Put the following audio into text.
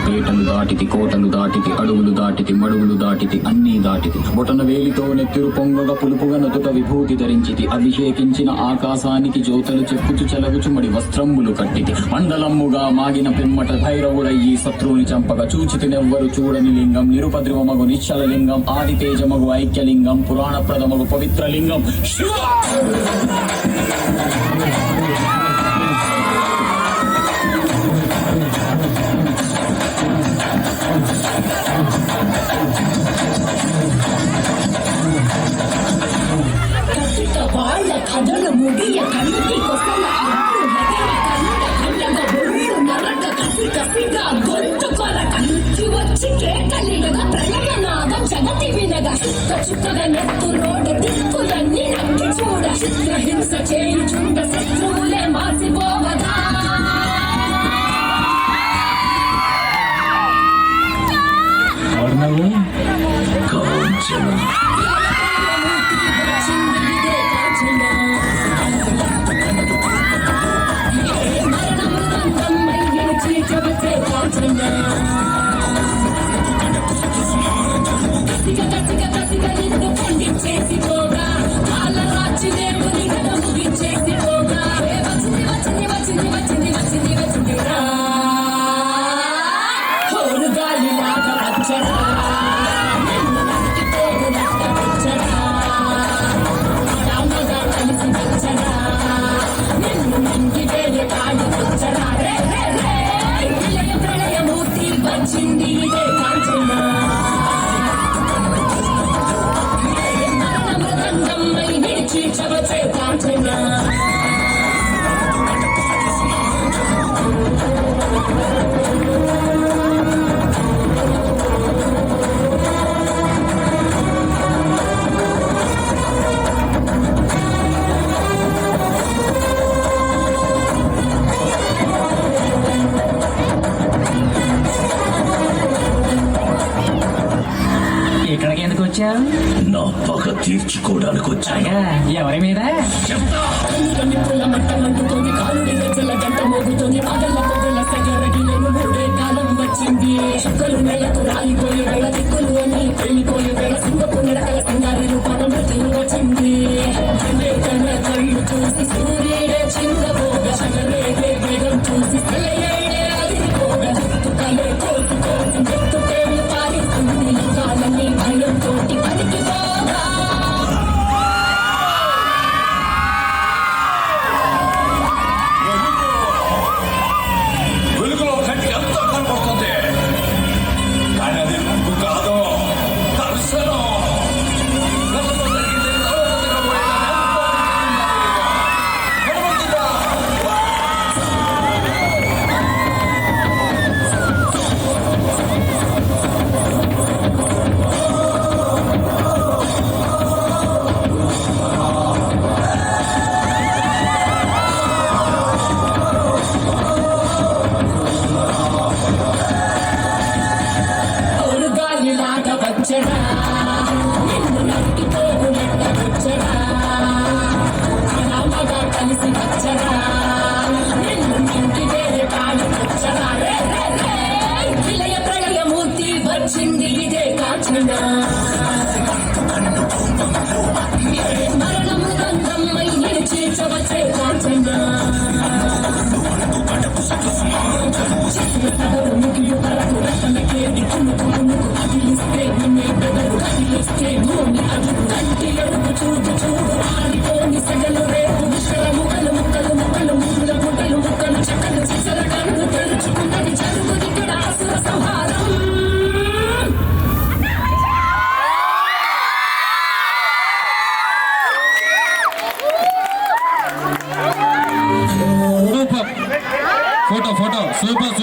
పేటలు దాటితి, కోటలు దాటితి, అడుగులు దాటితి, మడుగులు దాటితి, అన్నీ దాటితి. బొటన వేలితో నెత్తురు పొంగగా పులుపుగా నొతుట విభూతి ధరించితి. అభిషేకించిన ఆకాశానికి జ్యోతలు చెప్పుచు చెలగుచు మడి వస్త్రంబులు కట్టితి. మండలమ్ముగా మాగిన పిమ్మట భైరవుడయ్యి శత్రువుని చంపగా చూచితినెవ్వరు చూడని లింగం. నిరుపద్రవమగు నిశ్చల లింగం, ఆది తేజమగు ఐక్యలింగం, పురాణ ప్రథమగు పవిత్ర లింగం శివ. వాళ్ళ కథలు ముడియ కన్నుకి కొసల అప్పుడు మెదల కన్నుల కళ్ళగ బొళ్ళు నరక కసి కసిగా గొంతు కొరక నుంచి వచ్చి కేకలిడగా ప్రళయనాదం జగతి వినగా చుక్క చుక్కగా నెత్తు రోడ దిక్కులన్నీ నక్కి చూడ చిత్రహింస చేయుచుండ శత్రువులే మాసిపోవగా చేసిపోగా వాళ్ళ రాచి దేవుని గద ముగించేసిపోగా వచ్చింది వచ్చింది వచ్చింది వచ్చింది వచ్చింది వచ్చిందిరా హోరు గాలి లాగా వచ్చరా నిన్ను నరికి పోగునట్ట వచ్చరా రామగా కలిసి వచ్చరా నిన్ను నింగి వేరే కాడి వచ్చరా రే రే రే విలయ ప్రళయమూర్తి వచ్చింది ఇదే కాంచనా ఇక్కడికి ఎందుకు వచ్చావు? నా పగ తీర్చుకోవడానికి వచ్చాను. ఎవరి మీద? చెప్తా. వచ్చింది చుక్కలు నెలకు రాలిపోయి వెళ్ళ దిక్కులు అని వెళ్ళిపోయి వెళ్ళ సింగపు నడకల సింగారి రూపం వచ్చింది తన కళ్ళు చూసి సూర్యుడే చిందపోగా శగరేగే వేగం చూసి సెలయేడే అదిరిపోగా చుక్కలే కోసి కోసి చెట్టు తేలి పారిస్తుంది కాలని భయం తోటి పలికిపోగా వెలుగులో కంటి ఎంతో కనపడుతుంది, కానీ అది రంగు కాదు, దర్శనం. వచ్చరా నిన్ను నరికి పోగునట్ట వచ్చరా రామగా కలిసి వచ్చరా నిన్ను నింటి వేరే కాడి వచ్చరా రే రే రే విలయ ప్రళయమూర్తి వచ్చింది ఇదే కాంచనా మరణము దండమై నిలిచి చవచే కాంచనా ముగిలు పరకు రతనకే దిక్కునుకు మునుకు అదిలిస్తే నిన్నే బెదరు కదిలిస్తే భూమి అదుపు కంటి ఎడుపు చూడు చూడు ఆడిపోని సెగలు రేపు విషల ముక్కలు ముక్కలు ముక్కలు ముళ్ళ ముట్టలు ముక్కలు చెక్కలు చిచ్చల కళ్ళు తెరుచుకున్నది జరుగుది ఇక్కడ అసుర సంహారం ఫోటో సూపర్